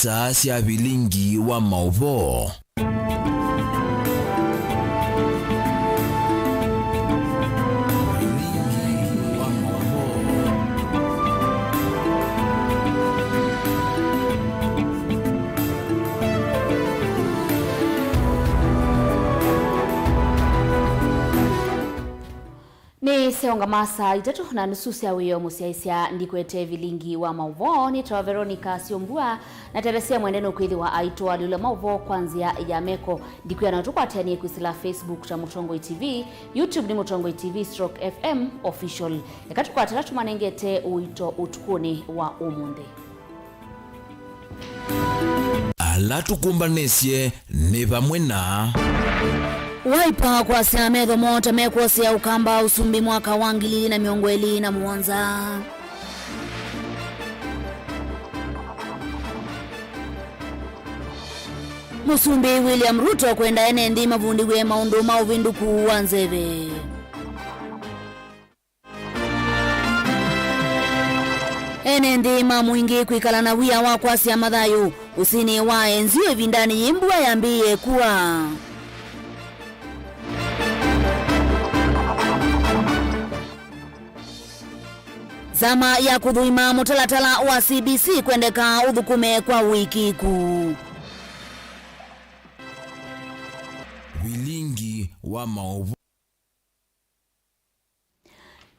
mesa cia Vilingi wa Mauvoo. Ni seonga masa itatu na nusu cia wiyo musiaisia ndikwete Vilingi wa Mauvoo ni tawa Veronica SYOMBUA na teresia mwendeno kwithi wa aito alule Mauvoo kwanzia ya meko ndikuya na tukwatania kwisila Facebook cha Mutongoi TV, YouTube ni Mutongoi TV/FM official. Yakatukwatira tumanengete uito utukuni wa umundi. Ala tukumbanesie ni vamwe na Waipa kwa sia medho mota mekuwa sia ukamba usumbi mwaka wangili na miongweli na muonza. Musumbi William Ruto kwenda enendi mavundi we maundu mauvinduku wanzeve. Enendi mamuingi kuikala na wia wakwa sia madhayu usini wa enziwe vindani yimbua yambiye kuwa zama ya kudhuima mutalatala wa CBC kwendeka udhukume kwa wiki kuu. Vilingi wa Mauvoo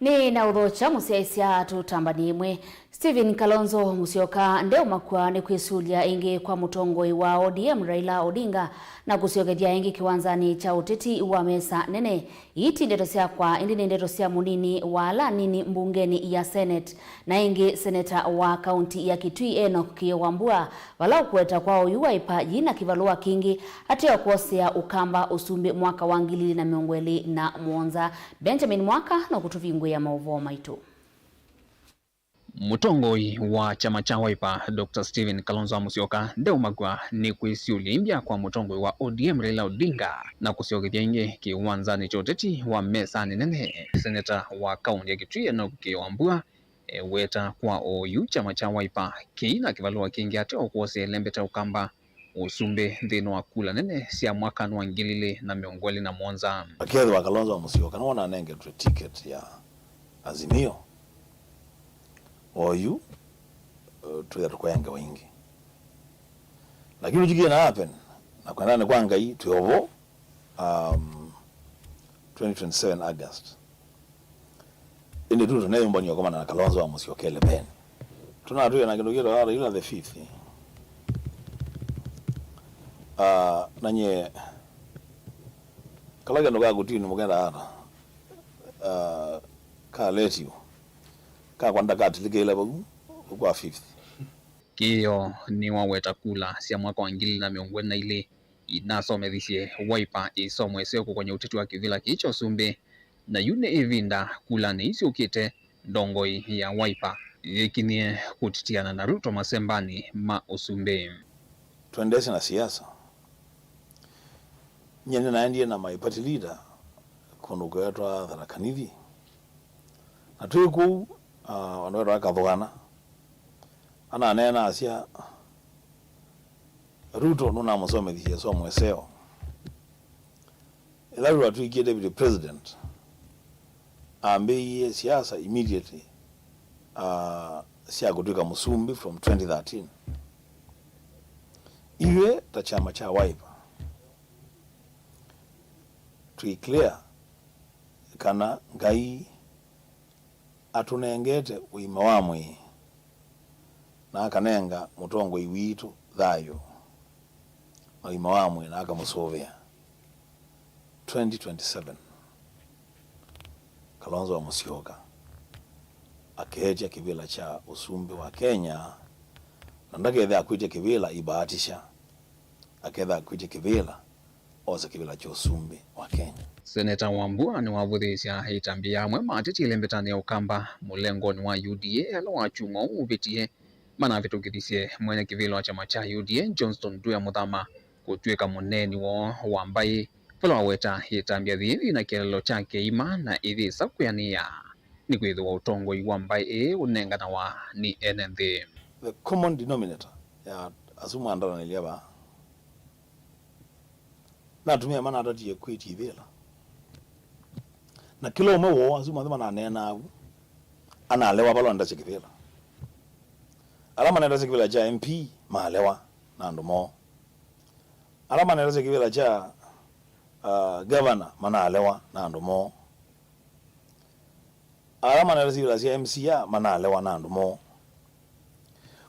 Ni na udhocha musiaisia tutambanimwe. Stephen Kalonzo Musyoka ndeo makwa ni kwisulia ingi kwa mutongoi wa ODM Raila Odinga na kusiogethia ingi kiwanzani cha uteti wa mesa nene. Iti ndeto sia kwa indi ndeto sia munini wala nini mbungeni ya Senate na ingi seneta wa kaunti ya Kitui Enoch Kiwambua wala kuweta kwa Waipa jina kivalua kingi atio kuosea ukamba usumbi mwaka wangili na miongweli na muonza. Benjamin Mwaka na kutuvingu ya Mauvoo maitu. Mutongoi wa chama cha Wiper Dr. Stephen Kalonzo Musyoka ndeo magwa ni kwisiulia imbia kwa mutongoi wa ODM Raila Odinga na kusiogethia ingi kiwanzani cha uteti wa mesa nene. Seneta wa kaunti ya Kitui Enoch Kiwambua weta kwa OU chama cha Wiper kiina kivalua kingi ateo kuose lembeta ukamba usumbe ndino wa kula nene sia mwaka nwangilile na miongweli na muonza. Akedhi wa Kalonzo Musyoka naona anenge ticket ya Azimio OU tuya tukwenge wingi. Lakini ujigie na happen na kwa nane kwa ngai tuyovo 2027 August. Indi tu tunayo mbonyo kama na Kalonzo wa Musyoka le ben. Tuna tuya na kinogero ara ila the 5th. Nanye kalaga noga gutini mugenda ara. Ka let you. Ka kwanda katilikele bagu kwa 5th. Kiyo ni waweta kula sia mwaka wangili na miongweli na ile inasomedhisie Wiper isomweseo kwenye uteti wa kivila kicho sumbe na yune evinda kula ni isi ukite ndongoi ya Wiper ikinie kutitiana na Ruto masembani ma usumbe. Tuendesi na siasa. Nyene naendie na my party leader konuko yatwa Tharakanithi. Na tuiku wanawero akathogana. Ana nena asia Ruto nuna musomethie so mweseo. Ilaru watuikie deputy president. Ambiye siasa immediately siya kutuika musumbi from 2013. Iwe ta chama cha Wiper. Tuiclear kana ngai atunengete uima wamwe na akanenga mutongo iwitu thayo na uima wamwe na akamusovea 2027 Kalonzo wa Musyoka akeja kivila cha usumbi wa Kenya na ndakethe akwite kivila ibahatisha aketha akwite kivila oza kivila cha usumbi wa Kenya. Seneta Wambua ni wavudhisya hitambia amwe matiti ilembetani ya ukamba mulengoni wa UDA ala wachungo uvitie mana vitugidhisye mwene kivilo wa chama cha UDA Johnston Duya Muthama kutuika muneni wo wambai fula waweta hitambia dhithi na kielelo chake ima na ithi sakuyania ni kwithu wa utongo wambai unengana wa ni NND. The common denominator ya asumu andana niliaba na tumia mana adati equity vela na kilo mo asumu andama na nena ana lewa balo anda chikivela alama nenda chikivela cha MP maalewa na ndomo alama nenda chikivela cha governor mana alewa na ndomo alama nenda chikivela cha MCA mana alewa na ndomo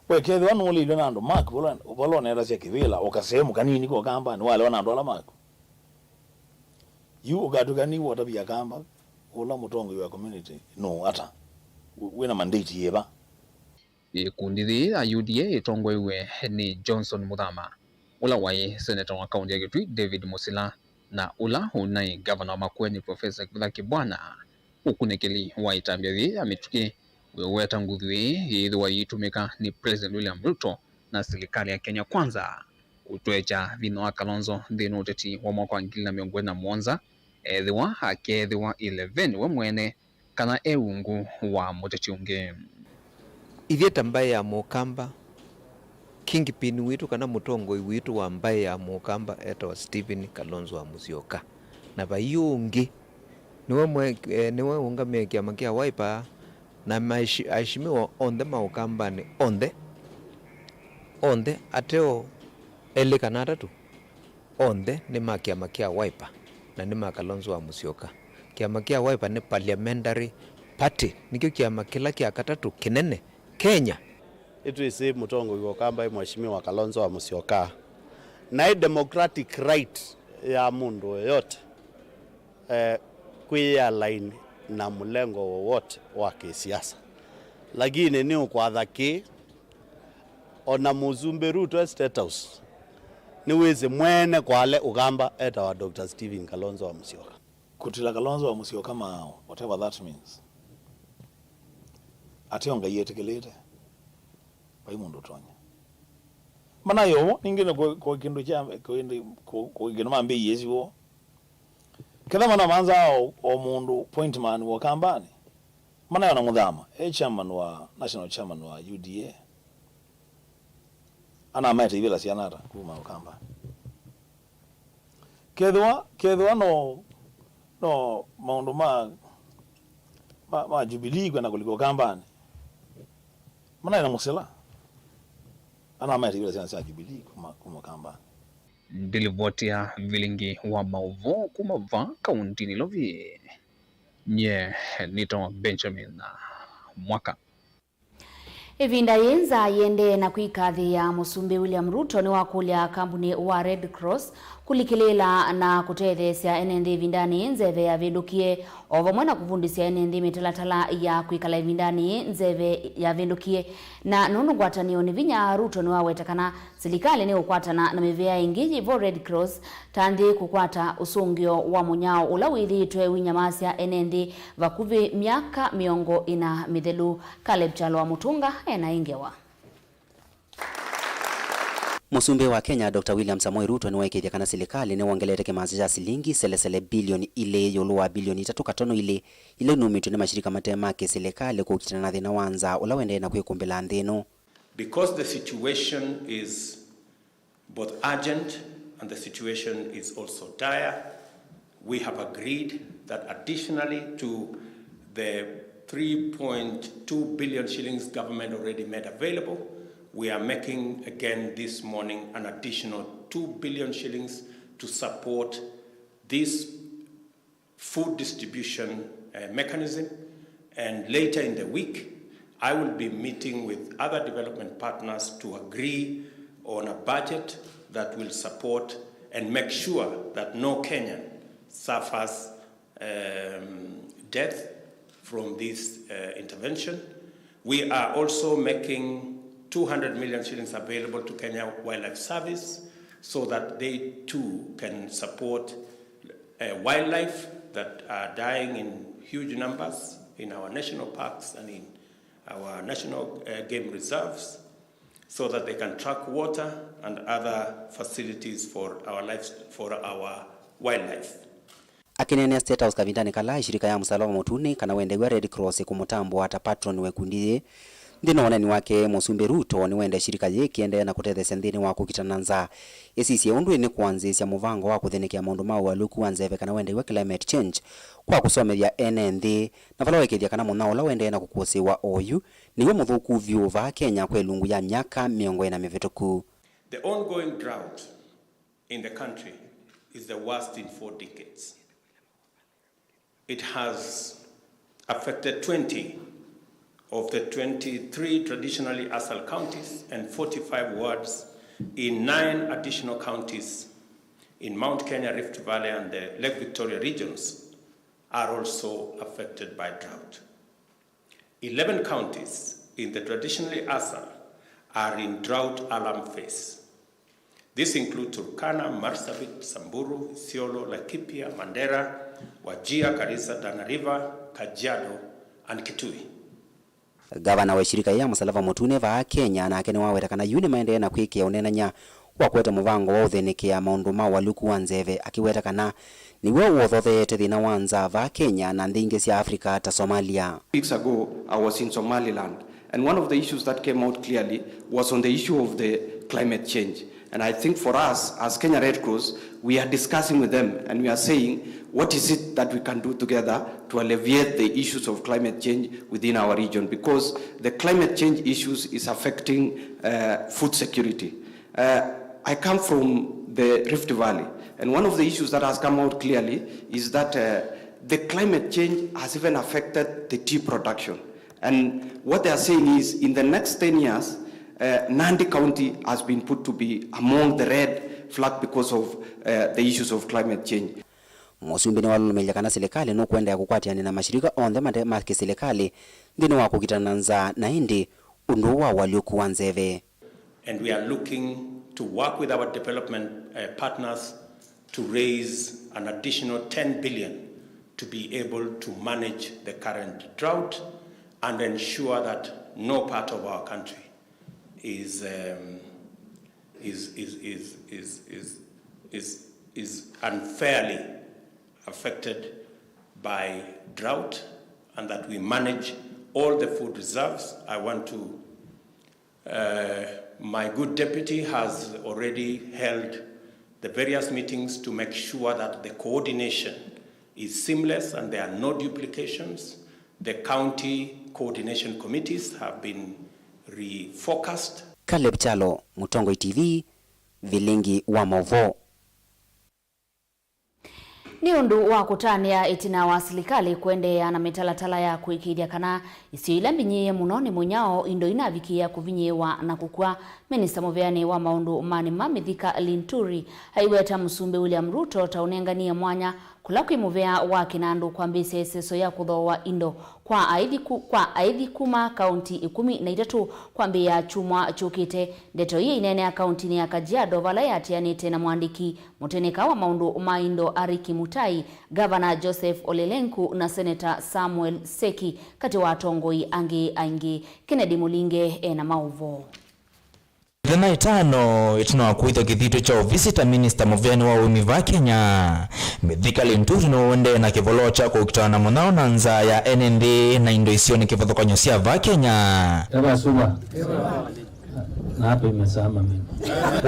we kedhi wanu uli ilo na ndo mark bolo nenda chikivela okasemu kanini kwa kamba ni walewa na ndo ala mark yu ugatukani watabi ya kamba ula mutongo ya community no ata wina mandate yeba ikundi ya UDA itongoiwe ni Johnson Muthama ula wai senator wa kaunti ya Kitui David Musila na ula unai governor wa Makueni Professor Kithure Kibwana ukunekeli wa itambia amituki weweta ngudhui yithwa yitumika ni President William Ruto na serikali ya Kenya Kwanza utwecha vino wa Kalonzo thina uteti wa mwaka wa 2017 ethwa akethwa 11 we mwene kana eungu wa muteti unge ithieta mbae ya mukamba kingpin witu kana mutongoi witu wa mbae ya mukamba eta wa Stephen Kalonzo wa Musyoka na bayungi niwe ungamia kiama kia Wiper na maishimiwa onde maukamba ni onde ateo ele kanata tu onde ni kiama kia Wiper na ni Kalonzo wa Musyoka. Kiama kia Wiper ni parliamentary party nikyo kiama kila kia katatu kinene Kenya. Itu isi mutongo yuko kamba mheshimiwa Kalonzo wa Musyoka na democratic right ya mundu yote kuya line na mlengo wowote wa kisiasa, lakini ni ukwathaki ona muzumbe Ruto State House ni weze mwene kwale ugamba eta wa Dr. Stephen Kalonzo wa Musyoka kutila Kalonzo wa Musyoka kama whatever that means ationga yetekelete bai mundu tonya mana yo ningine ko kindu cha ko kindu mambe yezi wo kada mana manza o mundu point man wo kambani mana yana Muthama chairman wa national chairman wa UDA ana mate vila sianara kuma ukamba kedwa no maundu ma Jubilee kwa na kuliko kambani mana yana Musila ana mate vila sianara Jubilee kuma kambani Bilivotia Vilingi wa Mauvoo kumava kaunti nilovi nye nito Benjamin mwaka ivinda yenza yende na kuikathi ya musumbi William Ruto ni wakulya kambuni wa Red Cross kulikilela na kutethesya enendi vindani nzeve ya vindukie ovamwe na kuvundisya enendi mitalatala ya kuikala vindani nzeve ya vindukie na nunu ngwatanio ni vinya Ruto ni wawetakana serikali ni ukwatana na mivea ingiji vo Red Cross tandi kukwata usungio wa munyao ulawithitwe winyamasya enendi vakuvi miaka miongo ina mithelu. Caleb Chalo wa Mutunga ena ingewa. Musumbe wa Kenya Dr. William Samoei Ruto ni waikithia kana serikali ni wangelete kimazi cha silingi selesele bilioni ile yoluwa bilioni 3.5 ile numitwe ni mashirika matema ke serikali kukitana na thina wanza ula wende na kwikumbila nthino. Because the situation is both urgent and the situation is also dire, we have agreed that additionally to the 3.2 billion shillings government already made available, we are making again this morning an additional 2 billion shillings to support this food distribution mechanism. And later in the week, I will be meeting with other development partners to agree on a budget that will support and make sure that no Kenyan suffers death from this intervention. We are also making 200 million shillings available to Kenya Wildlife Service so that they too can support wildlife that are dying in huge numbers in our national parks and in our national game reserves, so that they can track water and other facilities for our wildlife. Akinene State House kavindani kala shirika ya msalaba motuni kana wendegwa Red Cross kumutambo hata patron wekundi Ndino wanani wake Musumbi Ruto ni wende shirika yiki ende na kutethecia nthini wa kukitananza isisi undu ni kuanzisya muvango wa kuthinikia maundu ma waluku wanzeve kana wende wa climate change kwa kusomethia ene nthi na vala wekethia kana muna ula wende na kukusiwa oyu niwe muthuku vyu va Kenya kwa ilungu ya myaka miongo ina mivituku. The ongoing drought in the country is the worst in 4 decades. It has affected 20 of the 23 traditionally ASAL counties and 45 wards in 9 additional counties in Mount Kenya, Rift Valley and the Lake Victoria regions are also affected by drought. 11 counties in the traditionally ASAL are in drought alarm phase. This include Turkana, Marsabit, Samburu, Isiolo, Laikipia, Mandera, Wajir, Garissa, Tana River, Kajiado and Kitui. Gavana wa shirika ya Musalava Mutune va Kenya na akene wawetakana yuni maendelea na kwikia unenanya wa kweta muvango wa uthinikia maundu ma waluku wanzeve akiwetakana niwe wothothete thina wanza va Kenya na nthi cia Afrika ta Somalia. Weeks ago I was in Somaliland and one of the issues that came out clearly was on the issue of the climate change. And I think for us as Kenya Red Cross, we are discussing with them and we are saying what is it that we can do together to alleviate the issues of climate change within our region, because the climate change issues is affecting food security. I come from the Rift Valley, and one of the issues that has come out clearly is that the climate change has even affected the tea production. And what they are saying is in the next 10 years, Nandi County has been put to be among the red flag because of the issues of climate change. Musumbi ni walumelia kana serikali no kwenda ya kukwatiana na mashirika onde ma serikali ndini wa kukitananza na indi undu wa walioku wanzeve. And we are looking to work with our development partners to raise an additional 10 billion to be able to manage the current drought and ensure that no part of our country is unfairly affected by drought, and that we manage all the food reserves. I want to, my good deputy has already held the various meetings to make sure that the coordination is seamless and there are no duplications. The county coordination committees have been refocused. Caleb Chalo, Mutongo TV, Vilingi wa Mauvoo. Ni undu wa kutania itina wa serikali kuendea na mitalatala ya kuikidia kana isiyo mbinye munoni munyao indo inavikia kuvinyewa na kukua. Minista Muveani wa maundu mani mamithika Linturi haiweta Musumbi William Ruto taunengania mwanya kulakwi muvea wa kinandu kwa mbise seso ya kuthoa indo kwa aidhi kuma kaunti 13 kwa mbia chumwa chukite. Ndeto hii inene ya kaunti ni ya Kajiado vala yatianite na mwandiki muteneka wa maundu maindo Ariki Mutai, Governor Joseph Olelenku na Senator Samuel Seki kati wa tongoi ange Kennedy Mulinge na Mauvoo. Thena itano ituna kuitha kithito cha Visitor Minister Muveani wa umiva Kenya mithika Linturi no wende na kivolo cha kukitana munao na nza ya NND na indo isio ni kivathokanyo cia va Kenya. Suba. Na hapa imesama mimi.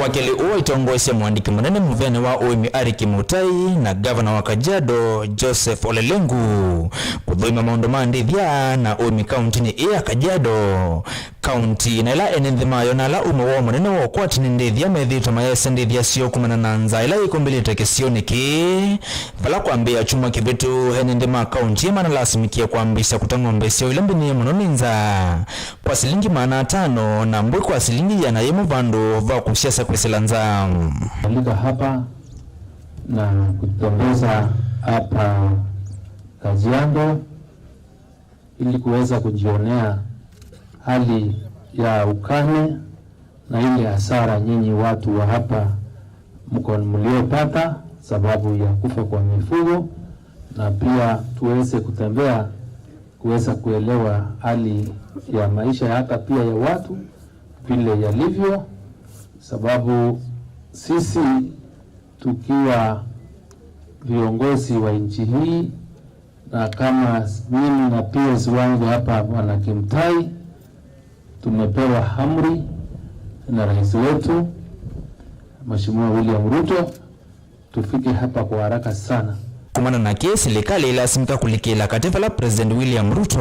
Wakili uwa itongoesya mwandiki munene Muveani wa uimi Ariki Mutai na Governor wa Kajiado Joseph Olelengu kudhuima maundu mandithia na uimi kaunti ni iya Kajiado. Kaunti na ila enenthima na la umawo munene wa kwati ni ndithia methito mayese ndithia sio kumana na nza ila ikumbili kisio niki vala kuambia chuma kibitu henendima kaunti ya mana lasimikia kuambisa kutangombe sio ila mbini munoni nza kwa silingi maana 5 na mbui kwa silingi ya na yemu vandu va kusiasa kwesilanza. Nalika hapa na kutembeza hapa Kajiado ili kuweza kujionea hali ya ukame na ile hasara nyinyi watu wa hapa mliopata sababu ya kufa kwa mifugo, na pia tuweze kutembea kuweza kuelewa hali ya maisha ya hapa pia ya watu vile yalivyo, sababu sisi tukiwa viongozi wa nchi hii na kama mimi na peers wangu hapa wana Kimtai tumepewa amri na rais wetu Mheshimiwa William Ruto tufike hapa kwa haraka sana. Kumana na kesi serikali ilasimika kulikila katifa la President William Ruto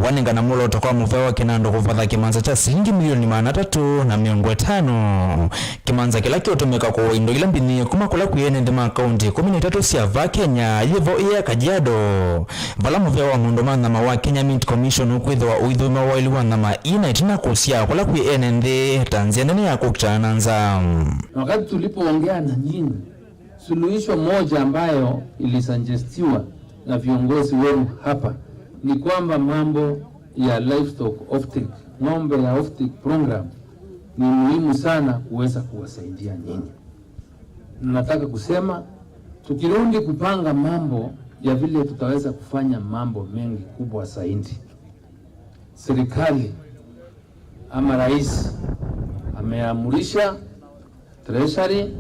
waninga na mulo toka Mauvoo kinando kufadha kimanza cha shilingi milioni 350. Kimanza kila kiotumika kwa indo ila mbini kumakula kuyene ndema kaunti 13 sia Kenya yivo iya Kajiado vala Mauvoo wa mundomana mawa Kenya Mint Commission ukwidhwa uidhuma wailiwa na maina itina kusia kula kuyene ndi Tanzania ya kukitananza. Wakati tulipoongea na nyinyi, suluhisho moja ambayo ilisugestiwa na viongozi wenu hapa ni kwamba mambo ya livestock offtake, ng'ombe ya offtake program ni muhimu sana kuweza kuwasaidia nyinyi. Nataka kusema tukirudi kupanga mambo ya vile tutaweza kufanya mambo mengi kubwa zaidi. Serikali ama rais ameamurisha treasury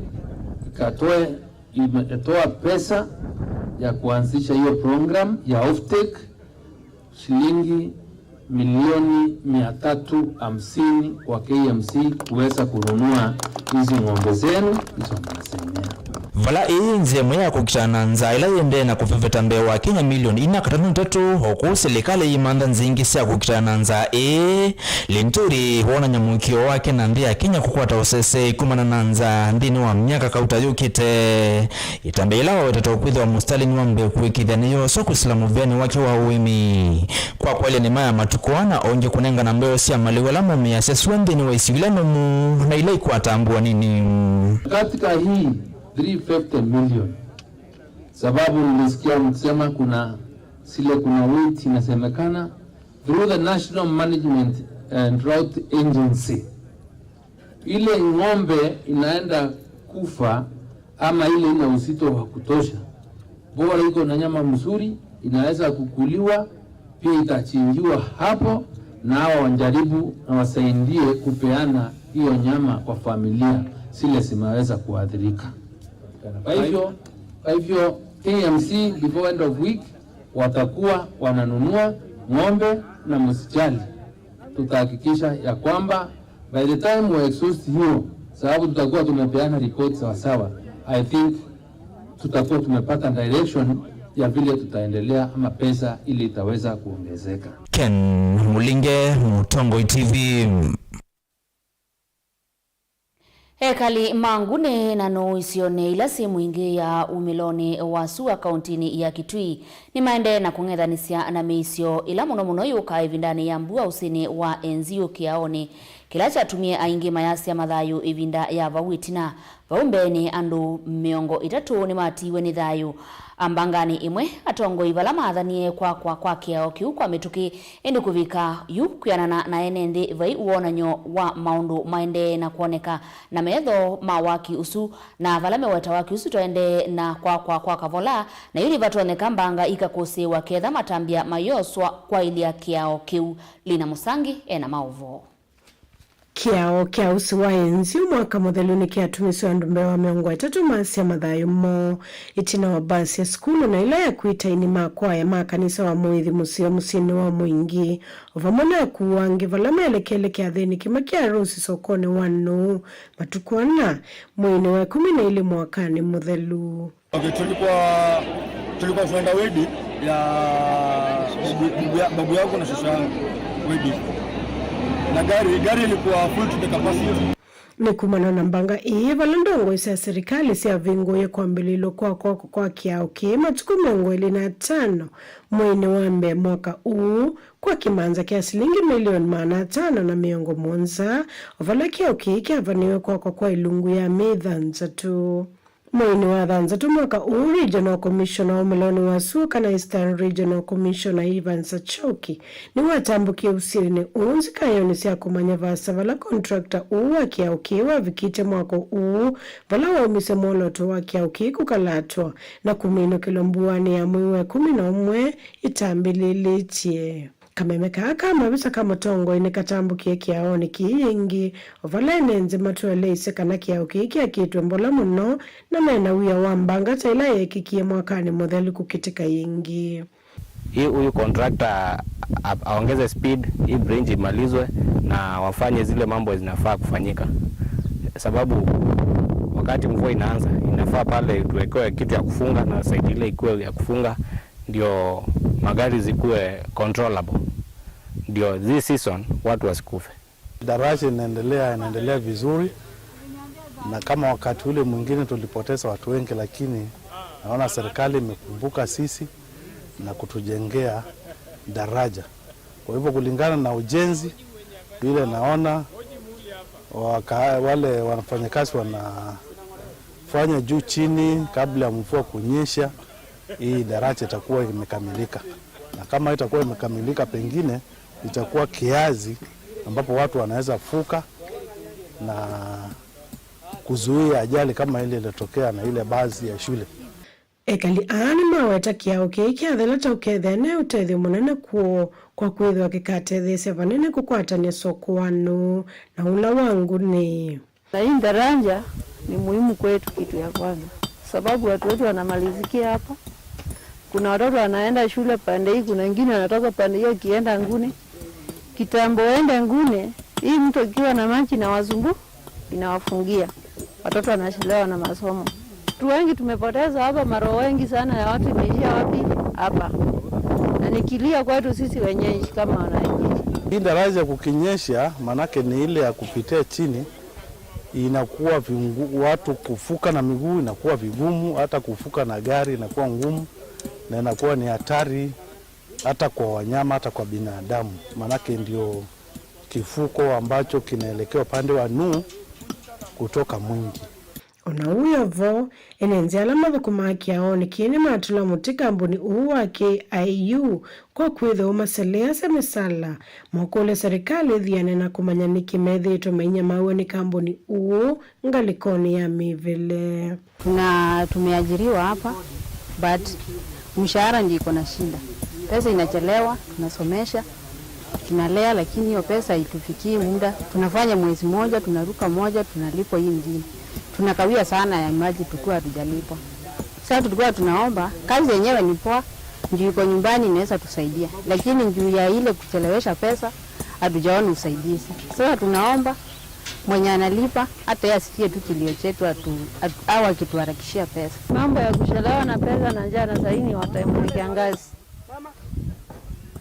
imetoa pesa ya kuanzisha hiyo program ya offtake shilingi milioni 350 kwa KMC kuweza kununua hizi ng'ombe zenu hizo mnasemea. Vala nze mwe kukitananza ila yende na kufefeta mbewa Kenya milioni 4.3 huku serikali imanda nzingi sia kukitananza linturi huona nyamukio wake na ndia Kenya kukwata usese kumana nanza ndini wa mnyaka kauta yukite itambela wa wetatokwidhi wa mustalini wa mbe kuikidhaniyo so kusilamu vyani wake wa uimi kwa kwele ni maya matukuana onge kunenga na mbeo sia maliwela mumi ya sesuende ni wa isiwila nomu na ilai kwa tambua nini katika hii 350 million. Sababu nilisikia msema kuna weight inasemekana through the National Management and Drought Agency. Ile ng'ombe inaenda kufa ama ile ina uzito wa kutosha, bora iko na nyama mzuri, inaweza kukuliwa, pia itachinjiwa hapo na hao wanjaribu na wasaidie kupeana hiyo nyama kwa familia zile zimeweza kuathirika. Kwa hivyo KMC before end of week watakuwa wananunua ng'ombe na msijali. Tutahakikisha ya kwamba by the time we exhaust hiyo, sababu tutakuwa tumepeana report sawa, I think tutakuwa tumepata direction ya vile tutaendelea ama pesa ili itaweza kuongezeka. Ken Mulinge, Mutongo TV. Hekali mangune na no isione ila simu ingi ya umiloni wa SUA kauntini ya Kitui ni maende na kung'ethanisia na meisio ila muno yuka ivindani ya mbua usini wa enzio kiaoni kila chatumie aingi mayasi ya mathayu ivinda ya vawitina vaumbeni andu miongo 3 ni matiwe ni thayu ambangani imwe atongo ivala mathanie kwa kiao kiu kwa mituki indi kuvika yu kuyanana na enende vai uonanyo wa maundu maende na kuoneka na metho mawaki usu na vala meweta waki usu toende na kwa kavola na yuli vatuoneka mbanga ikakusiwa ketha matambia mayoswa kwa ilia kiao kiu Lina Musangi ena Mauvoo. Kiao kia usi wa enzi mwaka motheluni kia tumisi wa ndumbe wa miongo 3 masi ya mathayu mo itina wa basi ya skulu na ila ya kuita ini makwa ya makanisa wa muithi musio musini wa muingi uvamona ya kuwangi valama elekele kia dheni kima kia rusi sokone wanu matukuana muini wa 12 mwakani mothelu. Okay, tulikuwa tunaenda wedi ya babu yako na shosho yangu wedi. Na gari ilikuwa full to the capacity. Ni kumana na mbanga valondongo isa serikali siya vingoye kwa mbililo kwa kiao kima tuku 25 mwini wambe mwaka kwa kimanza kia shilingi milioni 550 vala kiao kia vaniwe kwa ilungu ya midhanza tu. Mwini wa dhanza tu mwaka Regional Commissioner umiloni wa SUA na Eastern Regional Commissioner Ivan Sachoki ni watambukia usiri ni unzi kayoni siya kumanya vasa vala contractor wa kiao kiwa vikite mwako vala wa umise moloto wa kiao kukalatwa na kumino kilombuani ya mwiwe 11 itambililitie. Kamemeka mabisa kama tongo inekatambukia kiaoni kiingi ovala enenze matuele isekana kiao kia kitu mbola muno na mena wia wambanga taila yekikie mwakani modeli kukitika ingi. Huyu contractor aongeze speed, hii branch imalizwe na wafanye zile mambo zinafaa kufanyika, sababu wakati mvua inaanza inafaa pale tuwekewe kitu ya kufunga na side ile ikuwe ya kufunga, ndio magari zikuwe controllable, ndio this season watu wasikufe. Daraja inaendelea vizuri, na kama wakati ule mwingine tulipoteza watu wengi, lakini naona serikali imekumbuka sisi na kutujengea daraja. Kwa hivyo kulingana na ujenzi vile naona wale wanafanyakazi wanafanya juu chini kabla ya mvua kunyesha, hii daraja itakuwa imekamilika. Na kama itakuwa imekamilika, pengine itakuwa kiazi ambapo watu wanaweza fuka na kuzuia ajali kama ile iliyotokea na ile basi ya shule. Ekali ani maweta kiao keiki atheleta ukethene utethio munene kwa kwithwa kikatethese vanene kukwatania soko wanu na ula wangu ni. Na hii daraja ni muhimu kwetu, kitu ya kwanza, sababu watu wetu wanamalizikia hapa. Kuna watoto wanaenda shule pande hii, kuna wengine wanatoka pande hiyo kienda Ngune. Kitambo ende Ngune, hii mtu akiwa na maji na wazumbu inawafungia. Watoto wanachelewa na masomo. Watu wengi tumepoteza hapa, maro wengi sana ya watu imeishia wapi? Hapa. Na nikilia kwetu sisi wenyewe kama wananchi. Hii daraja kukinyesha, manake ni ile ya kupitia chini, inakuwa watu kufuka na miguu inakuwa vigumu, hata kufuka na gari inakuwa ngumu, na inakuwa ni hatari hata kwa wanyama, hata kwa binadamu. Manake ndio kifuko ambacho kinaelekea upande wa Nuu kutoka Mwingi. Onauya vo enenzi alama thukumaki aoni kini matula mutika mbuni uwa KIU kwa kwitha umaselea semisala mwakule serikali dhiane na kumanyaniki medhi tumeinya mawe ni kambuni uo ngalikoni ya mivile. Tumeajiriwa hapa but mshahara ndio iko na shida. Pesa inachelewa, tunasomesha, tunalea, lakini hiyo pesa haitufikii muda. Tunafanya mwezi moja, tunaruka moja, tunalipwa hii mjini. Tunakawia sana ya maji tukua hatujalipwa. Sasa tulikuwa tunaomba kazi yenyewe ni poa, njoo iko nyumbani inaweza tusaidia. Lakini njoo ya ile kuchelewesha pesa hatujaona usaidizi. Sasa tunaomba mwenye analipa hata yeye asikie tu kilio chetu au akituharakishia pesa. Mambo ya kuchelewa na pesa na njaa na saini wataimuni kiangazi.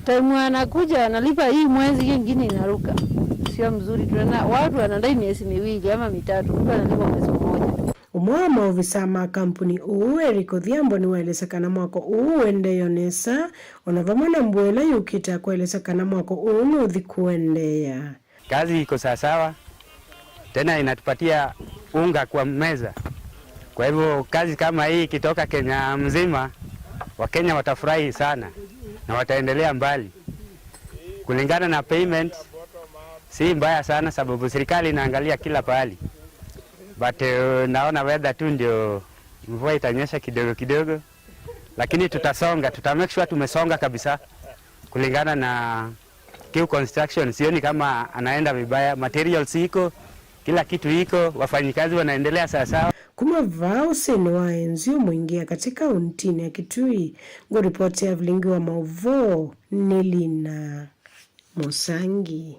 Taimu anakuja analipa hii mwezi nyingine inaruka. Sio mzuri, watu wanadai miezi miwili ama mitatu, mtu analipa mwezi mmoja. Umwa maofisa ma kampuni Eriko Dhiambo ni waelezekana mwako endeyonesa onavamana mbwela yukita kuelezekana mwako nuthi kuendea. Kazi iko sawa, tena inatupatia unga kwa meza. Kwa hivyo kazi kama hii kitoka Kenya mzima, Wakenya watafurahi sana na wataendelea mbali. Kulingana na payment si mbaya sana, sababu serikali inaangalia kila pahali. But naona weather tu ndio mvua itanyesha kidogo kidogo, lakini tuta make sure tumesonga kabisa. Kulingana na Q Construction, sioni kama anaenda vibaya, materials iko, kila kitu iko, wafanyikazi wanaendelea sawa. Kumavaa useni wa enzio mwingia katika untini ya Kitui. Ripoti ya Vilingi wa Mauvoo Nilina Musangi.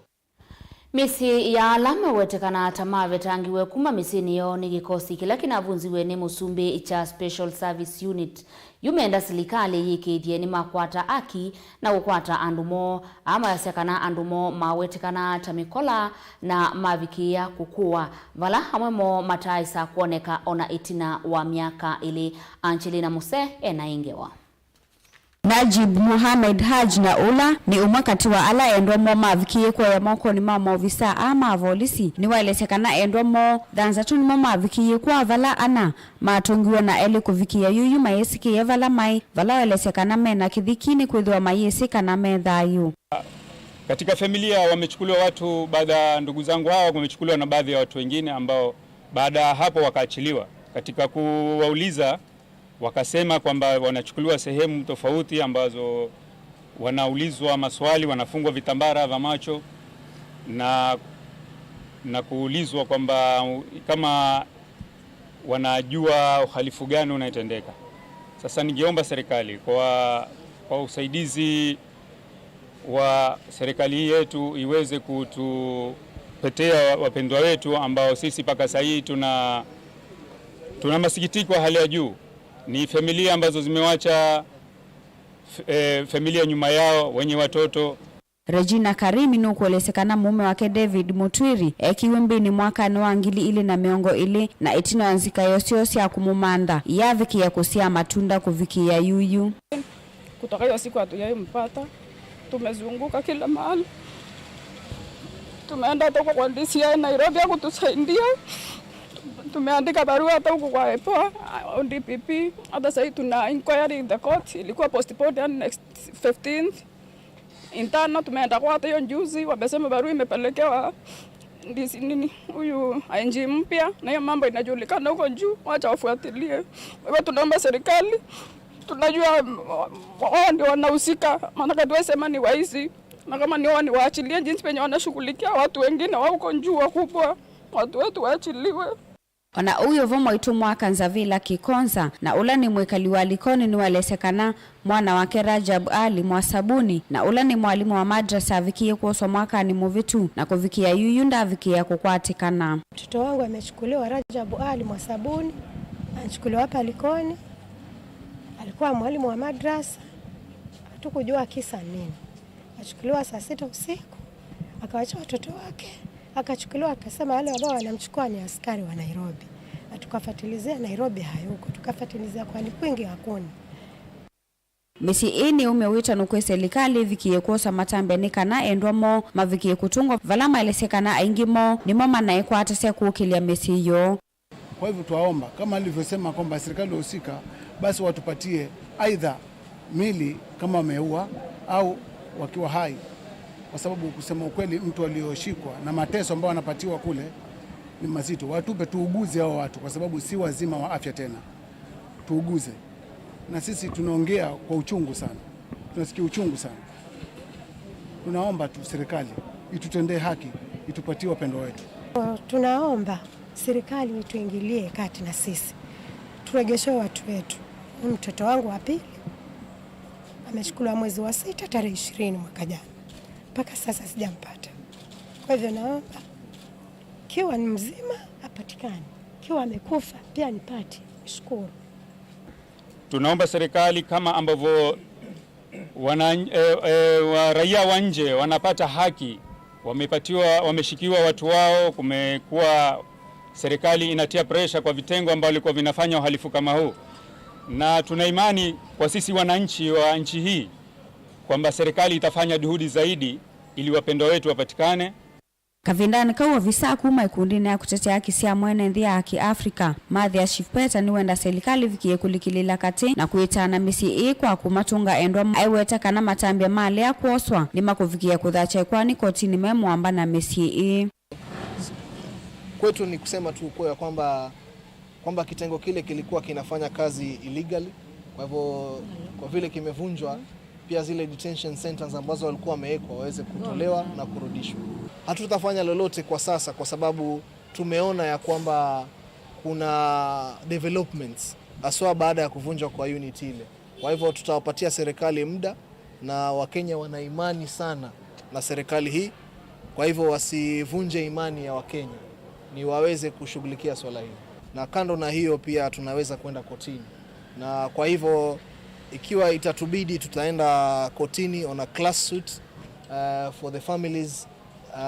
Misi ya alama wetekana tamave tangiwe kuma misini yo ni kikosi kila kinavunziwe ni Musumbi cha Special Service Unit. Yumeenda silikali yikidie ni makwata aki na ukwata andumo ama yasekana andumo mawetekana tamikola na mavikia kukua. Vala hamwemo mataisa kuoneka ona itina wa miaka ili Angelina Muse enaingewa. Najib Muhammad Haj na Ula ni umakati wa ala endomo mavikie kwa ya moko ni mama visa ama avolisi ni waelesekana endomo danzatu ni mama vikie kwa vala ana matongiwa na ele kuvikia yuyu mayesiki ya vala mai vala waelesekana mena kidhikini kuidhua mayesika na medhayu. Katika familia wamechukuliwa watu, baada ndugu zangu hao wamechukuliwa na baadhi ya watu wengine ambao baada hapo wakaachiliwa. Katika kuwauliza wakasema kwamba wanachukuliwa sehemu tofauti ambazo wanaulizwa maswali, wanafungwa vitambara vya macho na kuulizwa kwamba kama wanajua uhalifu gani unaitendeka. Sasa ningeomba serikali kwa usaidizi wa serikali yetu iweze kutupetea wapendwa wetu ambao sisi mpaka sasa hii tuna masikitiko hali ya juu. Ni familia ambazo zimewacha familia nyuma yao wenye watoto. Regina Karimi nukuelesekana mume wake David Mutwiri ekiwimbini mwaka ni wangili ili na miongo ili na itino anzika yosiosi ya kumumanda yaviki ya kusia matunda kuviki ya yuyu. Kutoka hiyo siku hatujai mpata, tumezunguka kila mahali, tumeenda toka kwa DCI Nairobi ya kutusaidia, tumeandika barua hata huko kwa EPOA, DPP, hata sasa tuna inquiry in the court, ilikuwa postponed next 15th. Intana tumeenda kwa hata hiyo njuzi, wamesema barua imepelekewa huyu ING mpya na hiyo mambo inajulikana huko juu, wacha wafuatilie. Wewe tunaomba serikali, tunajua wao ndio wanahusika, maana tuwesema ni waizi, na kama ni wao ni waachilie jinsi penye wanashughulikia watu wengine wao huko juu wakubwa, watu wetu waachiliwe. Ona uyo vomo itumwa Kanzavila Kikonza na ula ni mwekali wa Likoni ni walesekana mwana wake Rajab Ali Mwasabuni na ula ni mwalimu wa madrasa avikie kuoso mwaka ni muvitu na kuvikia yuyunda avikia kukwatikana. Mtoto wangu amechukuliwa Rajab Ali Mwasabuni, anachukuliwa hapa Likoni, alikuwa mwalimu wa madrasa, hatukujua kisa nini. Achukuliwa saa 6 usiku, akawacha watoto wake. Akachukuliwa akasema wale ambao wanamchukua ni askari wa Nairobi. Na tukafuatilizia Nairobi hayuko, tukafuatilizia kwa kwingi hakuna. Misi ini umewita nukwe serikali vikie kuosa matambe nikana endwamo mavikie kutungwa valama elesekana aingimo ni mama na eko atase kukilia misi hiyo. Kwa hivyo tuwaomba kama alivyosema kwamba serikali husika basi watupatie aidha mili kama wameua au wakiwa hai. Kwa sababu kusema ukweli mtu aliyoshikwa na mateso ambayo anapatiwa kule ni mazito. Watupe tuuguze hao watu kwa sababu si wazima wa afya tena. Tuuguze. Na sisi tunaongea kwa uchungu sana. Tunasikia uchungu sana. Tunaomba tu serikali itutendee haki, itupatie wapendwa wetu. Tunaomba serikali ituingilie kati na sisi. Turegeshe watu wetu. Mtoto wangu wa pili amechukuliwa mwezi wa 6 tarehe 20 mwaka jana. Mpaka sasa sijampata. Kwa hivyo naomba kiwa ni mzima apatikane, kiwa amekufa pia nipate. Shukuru. Tunaomba serikali kama ambavyo raia wa nje wanapata haki, wameshikiwa watu wao, kumekuwa serikali inatia pressure kwa vitengo ambavyo vilikuwa vinafanya uhalifu kama huu. Na tuna imani kwa sisi wananchi wa nchi hii kwamba serikali itafanya juhudi zaidi ili wapendwa wetu wapatikane. Kavindani kawa visa kuma ikundini ya kutetea haki sia mwene ndia haki Afrika. Madhi ya Shifpeta ni wenda serikali vikie kulikilila kati na kuitana misi kwa kumatunga endwa aiweta kana matambia mali ya kuoswa ni makuvikia kudhacha kwani kotini memu amba na misi. Kwetu ni kusema tu kwa kwamba kitengo kile kilikuwa kinafanya kazi illegally. Kwa hivyo kwa vile kimevunjwa pia zile detention centers ambazo walikuwa wamewekwa waweze kutolewa na kurudishwa. Hatutafanya lolote kwa sasa kwa sababu tumeona ya kwamba kuna developments haswa baada ya kuvunjwa kwa unit ile. Kwa hivyo tutawapatia serikali muda na Wakenya wana imani sana na serikali hii. Kwa hivyo wasivunje imani ya Wakenya, ni waweze kushughulikia swala hili. Na kando na hiyo pia tunaweza kwenda kotini. Na kwa hivyo ikiwa itatubidi tutaenda kotini on a class suit for the families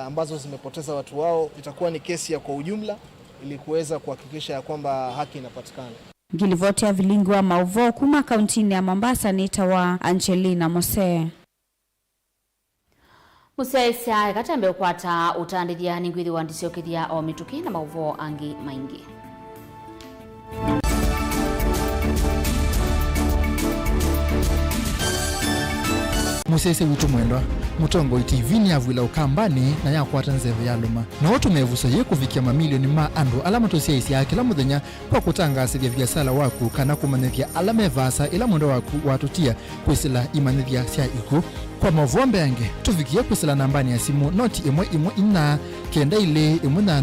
ambazo zimepoteza watu wao. Itakuwa ni kesi ya kwa ujumla ili kuweza kuhakikisha ya kwamba haki inapatikana. Gilivote ya Vilingi wa Mauvoo kuma kauntini ya Mombasa nitawa Angelina Mose. Musaisia katambe ukwata utandithia ningwithi wa ndiciokithia o mituki na Mauvoo angi maingi. Musese witu mwendwa Mutongo TV ni avwila ukambani na yakwata nzeve ya luma na watu mevusa ye kuvikia mamilioni ma andu alama tosiaisi ya kila muthenya kwa kutangasithia biasala waku kana kumanithia alama vasa ila mwendo waku watutia kwisila imanithia sia iku kwa Mauvoo mbeange tuvikia kwisila nambani ya simu noti ina kenda ile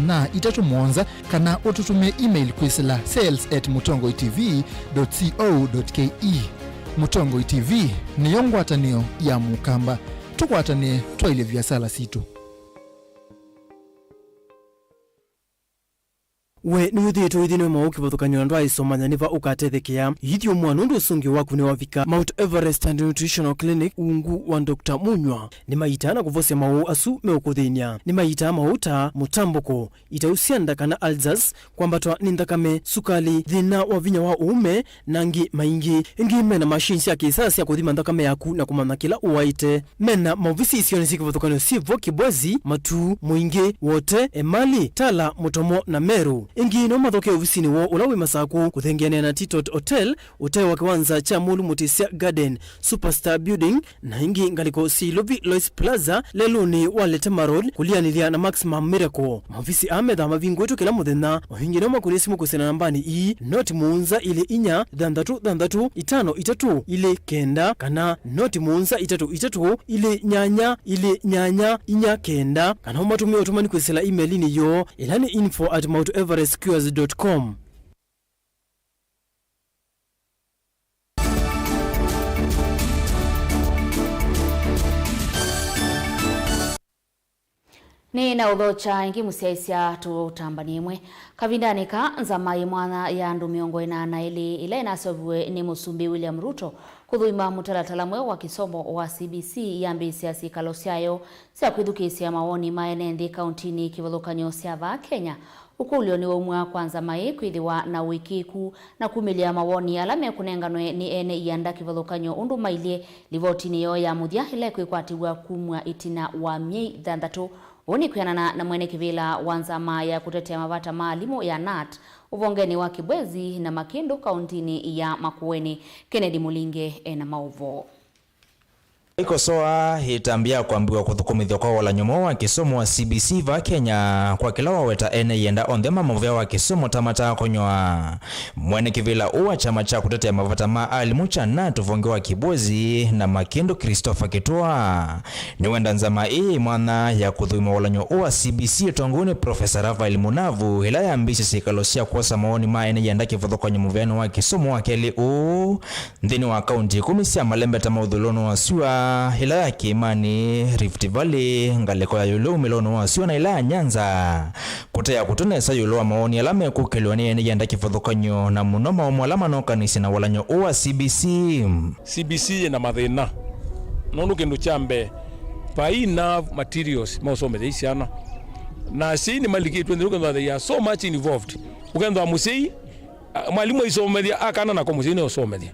na itatu monza kana ututumia email kwisila sales@mutongoitv.co.ke. Mutongo TV ni yongwatanio ya mukamba tukwatane twaile biasala situ. We nuthito ithino mauki bothukanyo ndo aisomanya niva ukatethekia yithio mwanundu usungi waku ni wavika Mount Everest and Nutritional Clinic ungu wa Dr. Munywa ni maitana kuvose mau asu meukuthinia ni maita mauta mutamboko itausianda kana alzas kwambatwa ni nthakame sukali thina wa vinya wa uume nangi maingi ingi mena machines ya kisasa ya kuthima nthakame yaku na kumana kila uwaite mena mauvisi isioni siki bothukanyo sivo kibwezi matu muingi wote emali tala mutomo na meru ingi no mathoke ofisini wo ulawi masaku kuthengeana na Titot Hotel uteo wa kiwanza cha Mulu Mutisia Garden Superstar Building na ingi ngaliko Silovi Lois Plaza leluni Waletema Road kulianilia na Maximum Miracle mavisi amedha mavingu wetu kila muthenya ohingi no makulisimu kusena nambani ii noti muunza ile inya dhandatu itano itatu ile kenda kana noti muunza itatu ile nyanya inya kenda kana umatumia utumani kwesela emailini yo ilani info@mounteverestcures.com. Ni na udhocha ingi musiaisia tutambanimwe kavindanika nzamai mwana ya andu miongo inana ili ila inasoviwe ni Musumbi William Ruto kuthuima mutalatala mwe wa kisomo wa CBC yambi siasi kalosiayo sia kwithukisia mawoni maenendi kauntini kivathukanyo sia va Kenya ukulio ni umwa kwanza mai kwithiwa na wikiku na kumilia mawoni alame kunenganwe ni ene ianda kivathukanyo undu mailie livotini yo ya muthia ile kwikwatiwa kumwa itina wa miei thanthatu Uni kuyanana na mwene kivila wanzama ya kutetea mavata maalimu ya NAT uvongeni wa Kibwezi na Makindu kauntini ya Makueni. Kennedy Mulinge na Mauvoo. Ikosoa hitambia kuambiwa kuthukumithio kwa wala nyomo wa kisomo wa CBC va Kenya kwa kila waweta ene yenda ondhema mavya wa kisomo tamata konyoa. Mwene kivila uwa chama cha kutetea mavata maalimu cha NAT uvonge wa Kibwezi na Makindu Christopher Kitua. Ni wenda nzama ii mwana ya kuthuima wala nyo uwa CBC tonguni Professor Rafael Munavu hila ya mbisi sikalosia kuwasa maoni maene yenda kivudho kwa nyomuvyano wa kisomo wa keli ndini wa kaunti kumisia malembe tamaudhulono wa siwa hila ya Kimani, Rift Valley, ngaleko ya yulu milono wa siwa na hila ya Nyanza. Kutea kutunesa yulu wa maoni alame kukeliwani ene yenda kivudhukanyo na munoma wa mwalama no kanisi na walanyo uwa CBC. CBC na mathina. Nonu kendo chambe paina materials mausomete isiana. Na si ni maliki tuenderuka they are so much involved. Ukendo wa musei mwalimu isomete akana na komusei ne osomete.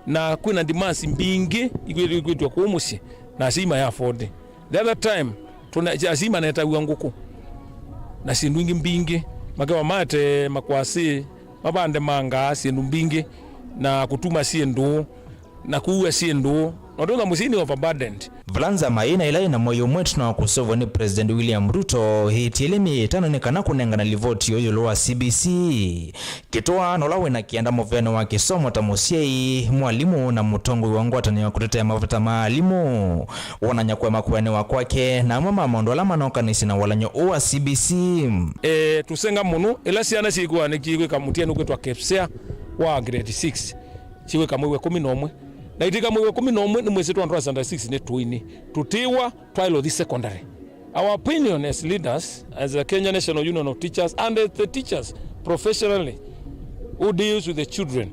Na kuna demands mbingi igwetwa kumusi na sima ya afford. The other time tuna sima na tawi nguku. Na sindwingi mbingi makewa mate makwasi mabande manga sindu mbingi na kutuma siendo na kuua siendo nodonga musini overburdened. Vlanza maina ila ina moyo mwetu na kusovo ni President William Ruto hitielemi tano ni kana kunenga na livoti yoyo wa CBC. Kitoa nolawe na kianda moveno wa kisomo tamusiei mwalimu na mutongo wangu watani wa kutetea mavata maalimu. Wananyakwe makuene wa kwake na mama mondola manoka nisi na walanyo uwa CBC. Tusenga munu ila siana chikuwa nikiwe kamutia nukwetu kepsea wa grade 6. Chiwe kamwewe 11. Na itika mwewe 11 ni mwezi tuwa under 6 ne tuini. Tutiwa trial of the secondary. Our opinion as leaders, as the Kenya National Union of Teachers and as the teachers professionally who deals with the children.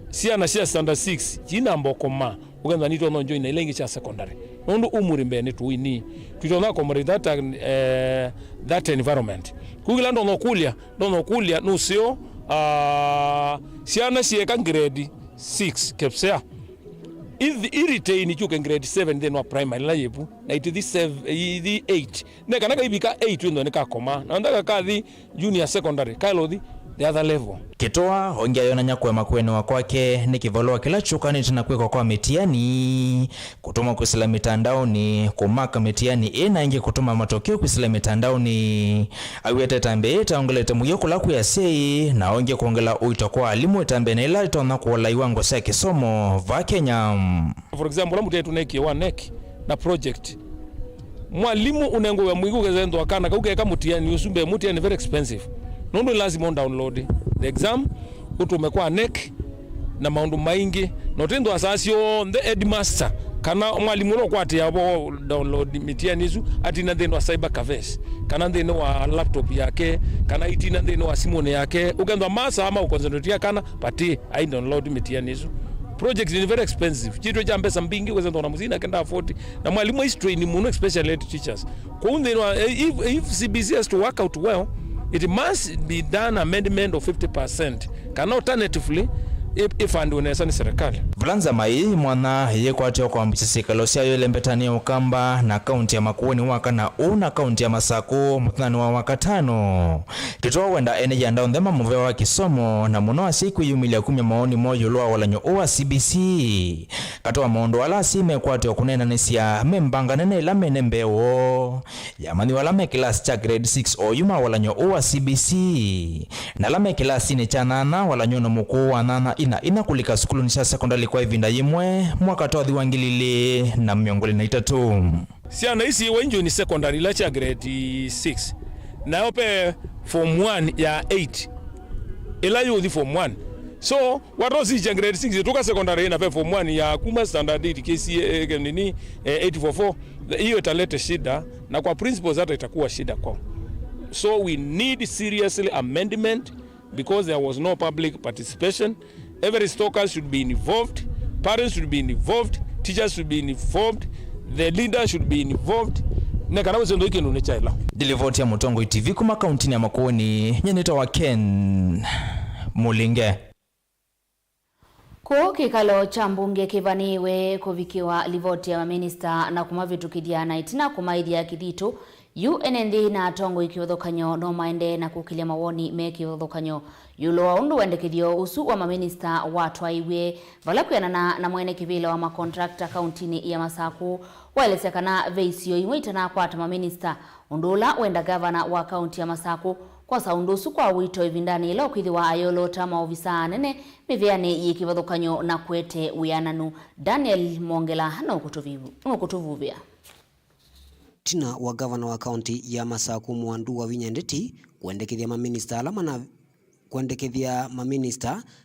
Sia na sia standard 6. Jina mbokoma. Uganda nito no join ilengi cha secondary. Nondo umuri mbene tuini. Tutona komori that environment. Kugilando no kulia no sio siana sieka grade 6 kepsea. Irritate chuke grade 7 then wa primary la yebu na iti the 8 neka naka ibika 8 ndo neka koma na ndaka kathi junior secondary kailodi the other level. Kitoa hongia yona nyakwe makwene wa kwake nikivoloa kila chukani tena kweko kwa mitiani kutuma kusila mitandaoni kumaka mitiani ena inge kutuma matokeo kusila mitandaoni awete tambe eta ongelete muyoko la kuyasei na onge kuongela uito kwa alimu tambe na ila itona kuwala iwango sa kisomo va Kenya. For example la mutetu neki WINAKE na project mwalimu unengo ya mwingu kezendo wakana kaukeka mutiani usumbe mutiani very expensive. Nondo lazima on download the exam utu umekuwa NEC na maundu maingi notendo asasio the headmaster kana mwalimu no kwate yabo download mitiani isu atina thino wa cyber cafes kana thino wa laptop yake kana itina thino wa simone yake ukenda masa ama ukoncentrate kana pati I download mitiani isu. Project is very expensive. Chito cha mbesa mbingi kwa ndo na muzina kenda afford na mwalimu is training muno especially teachers. Kwa if CBC has to work out well, it must be done amendment of 50%. Kana alternatively if and when ni serikali. Vulanza mai mwana yekwatyo kwa mchisikalo syayo lembetani ya Ukamba na kaunti ya Makueni waka na una kaunti ya Masako mutnani wa wakatano. Kitoa wenda ene janda undema Mauvoo wa kisomo na muno wa siku yumilia 10 maoni mojo lua walanyo owa CBC. Katoa maondo wala sime kwatyo kunena nesia membanga nene ilame nembeo. Yamani walame kilasi cha grade 6 o yuma walanyo owa CBC. Na lame kilasi ne chanana walanyo na muko wa nana ina kulika skulu nisha sekondari kwa hivi ndayimwe mwaka tothi wangilile na miongoli na itatu. Siana isi wenjo ni secondary lacha grade 6. Na ope form 1 ya 8. Ila yu di form 1. So watosi cha grade 6 tuka secondary na form 1 ya kuma standard 8 KCA nini 844. Hiyo italeta shida na kwa principles hata itakuwa shida kwa. So we need seriously amendment because there was no public participation. Every stalker should be involved, parents should be involved, teachers should be involved, the leader should be involved. Nekana ndo hiki ndo nechaila. Dilivoti ya Mutongo TV kuma kaunti ya Makueni nyeneta wa Ken Mulinge. Ko kikalo cha mbunge kivaniwe kuvikiwa livoti ya maminista na kumavitukithia na itina kumaithia ya kidhitu UNND na tongo ikiothokanyo no maende na kukilia mawoni mekiothokanyo yulo wa undu wendekithio usu wa maminista watwaiwe vala kwianana na mwene kivila wa makontrakta kauntini ya Masaku waelesekana veisio imwe itana kwata maminista undula wenda gavana wa kaunti ya Masaku kwa saundusu kwa wito ivindani ila ukwithiwa ayolota maofisa nene miviani yikivathukanyo na kwete wiananu. Daniel Mongela na ukutuvuvia. Tina wa gavana wa kaunti ya Masaku Mwandu wa Vinyendeti kuendekithia maminista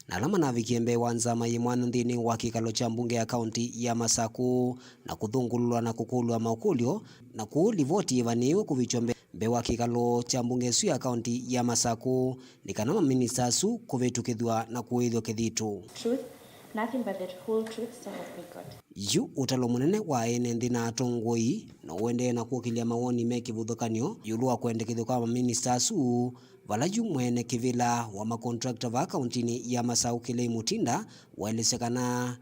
na alama na vikiembe wanzama yimwana nthini wa kikalo cha mbunge ya kaunti ya Masaku na kuthungulwa na kukulwa maukulio na kulivoti ivaniwe kuvichombe mbewa kikalo cha mbunge su ya kaunti ya Masaku nikana maminista su kuvitukithwa na kuithwa kithitu. Nothing but the whole truth, so help me God. Yu utalo munene wa ene na atongoi na uende na kukilia mawoni mekivuthukanio yulua kuendekithwa kwa maminista su valaju mwene kivila wa makontrakta va kauntini ya Masaku Kilei Mutinda waelesekana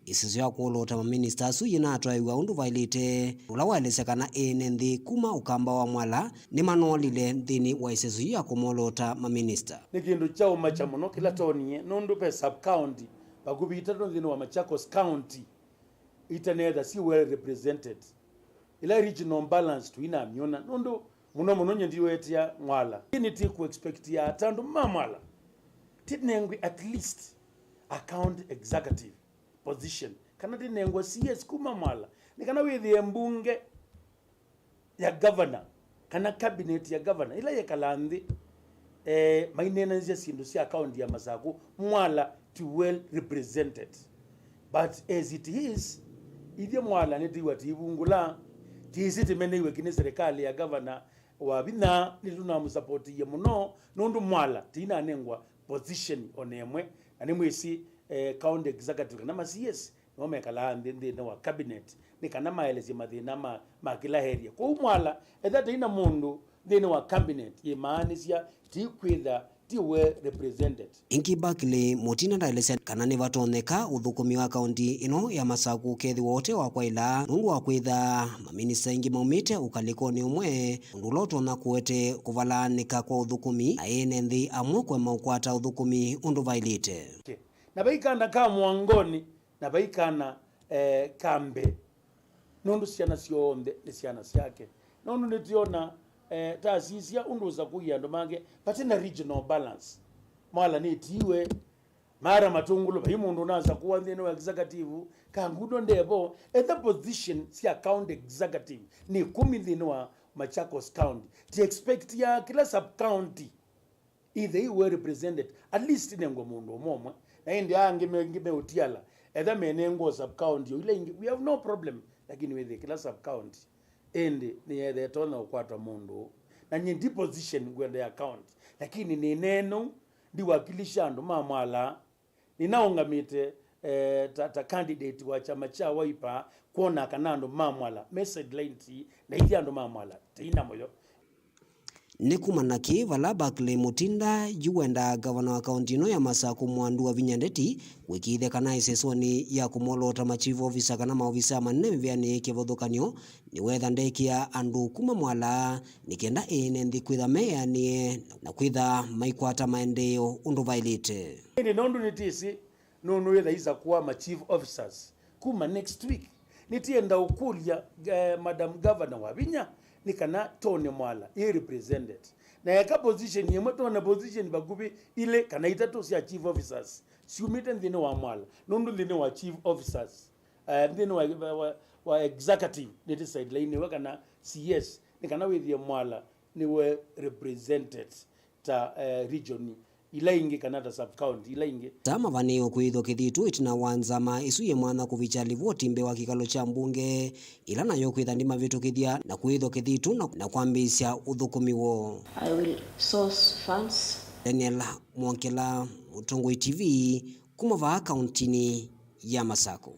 isizo ya kuolota maminista su yina atwaiwa undu vailite ula waelesekana ene nthi kuma Ukamba wa Mwala ni manolile nthini wa isizo ya kumolota maminista. Ni kindu chao macha muno kila tonie nundu pe sub county bakubita nthini wa Machakos County itaneda si well represented ila regional balance tu ina miona nundu muno nyendiyo etia Mwala ini ti ku expect ya atandu Mwala tinengwe at least account executive position kana tinengwa CS kuma Mwala ni kana withi mbunge ya governor kana cabinet ya governor ila yakalandhi mainena nzia sindu si account ya Masaku Mwala to well represented, but as it is idhi Mwala ni diwa tibungula tiziti menewe kine serikali ya governor wa bina niluna musapoti ya muno nundu Mwala tina nengwa position onemwe animwesi county executive kana ma CS no mekala ndende wa cabinet ni kana maelezi mathina makila heria kwa Mwala etha ina mundu ndene wa cabinet yemanisia tikwitha well represented. Inki Bakile Mutina ndaelese kana ni vatoneka uthukumi wa kaunti ino ya Masaku kethi wote wa kwaila nundu wa kwitha maminista ingi maumite ukalikoni umwe unduloto na kuwete kuvalanika kwa uthukumi aene nthi amwe kwa maukwata uthukumi undu vailite. Okay. Na baikana ka Mwangoni na baikana Kambe nundu siana sionde ni siana siake nundu nitiona taasisi ya unduza kuya ndo mange patina regional balance Mwala ni tiwe mara matungulo bayimundu naza kuwa nthini wa executive kangudo ndebo the position si account executive ni 10 nthini wa Machakos County ti expect ya kila sub county either you were represented at least nengo mundu momwe na indi ange ngime utiala either menengo sub county we have no problem lakini with the kila sub county and ni the tona kwatwa mundu na nyi deposition kwenda account lakini ni neno ndiwakilisha ndo mamwala ninaongamite ta candidate wa chama cha Wiper kuona kanando mamwala message line na ithi ando mamwala tina moyo Nikumanaki vala Bakle Mutinda juwenda gavana wa kaunti no ya Masaku Mwandu wa Vinyandeti wikithe kana isesoni ya kumolota machifu ofisa kana maofisa manne vyani kivothukanio ni wetha ndekia andu kuma mwala nikenda ene nthi kwitha meanie na kwitha maikwata maendeo undu vailite ni nondu nitisi nunu wetha isa kuwa machief officers kuma next week nitienda ukulia madam governor wa Vinya nikana tone mwala he represented na yaka position yemwe tona position bagubi ile kana itatu sia chief officers siumite ndine wa mwala nundu ndine wa chief officers ndine wa executive niti sideline wa kana CS nikana withie mwala niwe represented ta region ilaingi kanada sub county ilaingi tama vaneo kwitho kithitu itina wanzama isuye mwana kuvichali voti mbe wa kikalo cha mbunge ila nayo kwitha ndima vitukithia na kwitho kithitu na kwambisya uthukumiwo. I will source funds. Daniel Mwankela, Utongoi TV, kumava kauntini ya Masako.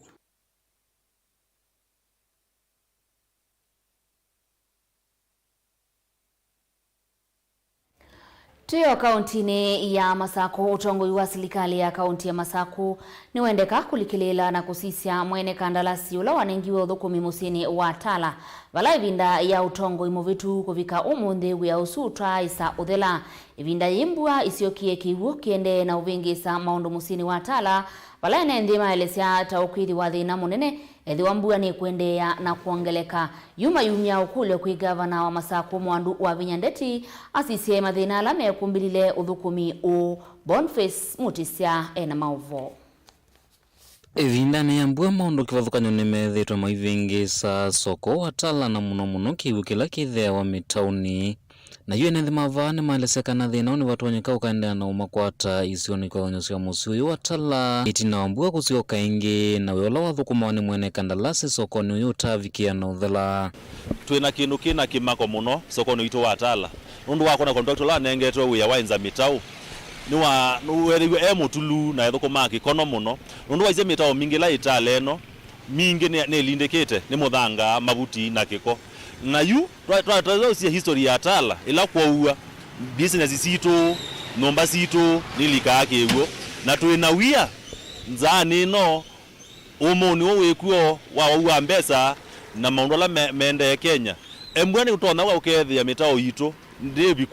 Tuyo kauntini ya Masaku utongoi wa serikali ya kaunti ya Masaku ni wendeka kulikilela na kusisya mwene kandalasi ula wanengiwe uthukumi musini wa Tala vala ivinda ya utongoi muvitu kuvika umunthe wia usutra isa uthela ivinda yimbua isiokie kiwu kiende na uvingisa maundu musini wa Tala vala ene ndima elesya taukithi wa thina munene ethi wambua ni kuendea na kuongeleka yumya ukule kwi gavana wa Masaku Mwandu wa Vinyandeti asisye mathina ala mekumbilile uthukumi u Boniface Mutisya ena Mauvoo. Ivinda ni ambua maundu kivathukanyo ni methitwa maivingisa soko watala na muno kiwu kila kithea wa mitauni na yuene nthi mavani maelesekana thina ni watu wanyeka ukaendea na umakwata isioni kwa onyosya musi uyu watala itina wambua kusio kaingi na wiola wathukuma ni mwene kandalasi sokoni uyu utavikia na uthela twina kindu kina kimako muno sokoni itu watala nundu wakona contractor la nengetwe wia wainza mitau niwa nuweriwe mutulu na thukuma kikono muno nundu waize mitau mingi la itala eno mingi ne lindikite ni muthanga mabuti na kiko na yu twatazausia history ya Tala ila kwaua business situ nomba situ nilikake ewo na twina wia nzani no umoni wo wekuo wa mbesa na maundola mende Kenya embwani utona wa ukethia mitao yito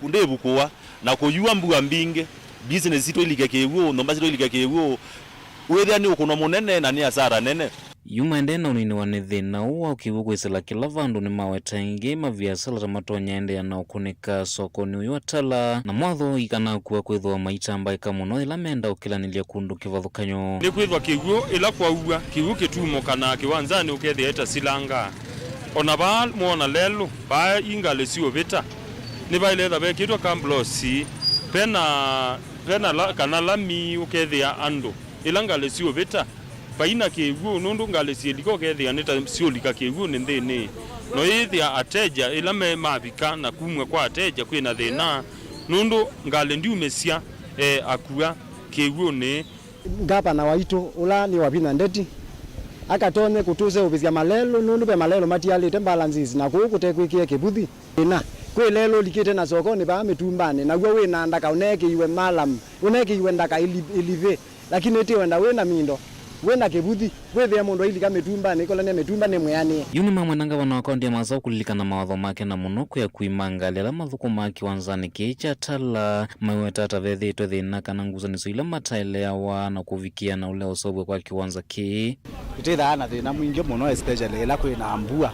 ndebukuwa na kuyua mbua mbinge business situ ilikake ewo nomba situ ilikake ewo wethia ni ukono munene na ni hasara nene yumende na unini wa nithina uwa ukiwukwisila kila vandu ni maweta ingi maviasala ta matonya endea na ukunika sokoni uyu Tala na mwatho ikana kuwa kwithwa maitamba ikamuno ila menda ukilanilia kundu kivathukanyo ni kwithwa kiwu ila kwa uwa kiwu kitumo kana kiwanzani ukethia eta silanga ona ba muona lelu ba ingale sio vita ni bailetha bekitwa kamblosi pena kana lami ukethia andu ila ngale sio vita faina kiwu nundu ngale sieliko kethia neta siolika kiwu ni nthini no ithia ateja ila me mavika na kumwe kwa ateja kwina thina nundu ngale ndiumesia akua kiwu ni gavana waitu ula ni wa Vinyandeti akatone kutuze ubizia malelo nundu be malelo matialite balances na kukutekwikie kibuthi ina kwe lelo likite na sokoni ba mitumbane na gwe wina ndaka uneke iwe malam uneke iwe ndaka ilive lakini eti wenda wena mindo wena kibuthi wethia mundu ilika mitumba nikola ne mitumba ne mweani yuni mamwenanga wana wakondi ya mazao kulilikana mawatho make na munoko ya kuimanga lela mathuku maki wanzani kicha Tala maiwetata vethitwe thina kana nguzaniso ila mataelea wa na kuvikia na ule usobwe kwa kiwanza ki ititha na thina mwingi muno especially ila kwina ambua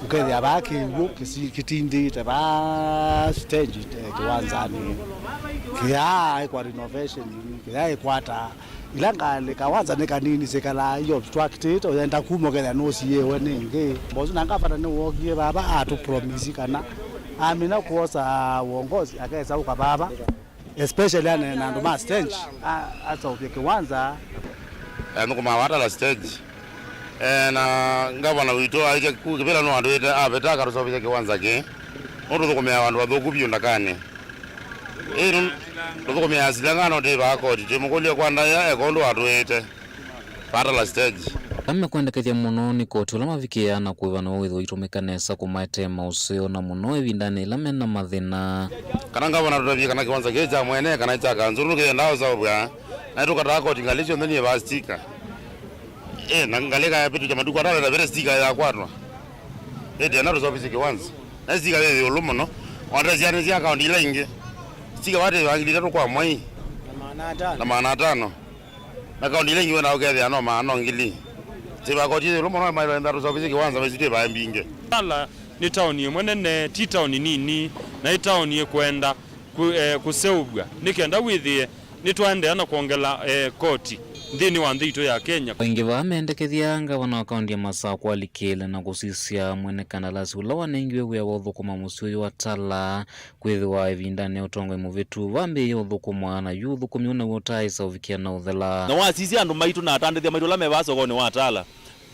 ukethia baki kitindi te ba stage kiwanzani kia kwa renovation kia kwata ilanga kawanza neka nini sekala yo obstructed oyenda kumo kela no siye wenenge bozo nangafana ne wogie baba atu promise kana amina kuosa uongozi akaesa uka baba especially na ndo ma stage asa upeke kwanza nukuma watala stage na ngavana wito aike kukipela no andu ite abetaka rusovike kiwanza ki ondo kumya wandu wathuku byundakane ndukumya silangano ndi bako timukulie kwanda ya ekondo atwete watala stage amekwendekethia muno ni koti ula mavikia na kuivana witho itumikanesa kumaitema usio na muno evindani ila mena mathina kana ngavana tutavika kana kiwanza kecha mwene kana chaka nzuru kiendao saubwa na tukataka koti ngalisho ndani bastika na ngaleka ya pitu chamaduko atala na vere stika ya kwatwa tena rusovike kiwanza na stika wewe ulumono ondaziane zia account ile inge stika wate wangilita kwa mwai na maana 5 na account ile inge na ukethia no maana ngili tiba koti ulumono mai nda rusovike kiwanza bezite ba mbinge Tala ni town ye mwenene ti town nini na town ye kwenda kuseubwa nikenda withie nitwende ana kuongela koti ndini wa ndito ya Kenya wengi vamendekethia ngavana wa kaunti ya Masako kwalikile na kusisia mwenekanalasi ula wanengiwe wia wathukuma musio wa Tala kwithiwa evindani utongo muvitu vambiie uthukuma na yuthukumi una wotaisa uvikia na uthela na wasisi andu maitu na atandithia maitu la mevasoko ni wa Tala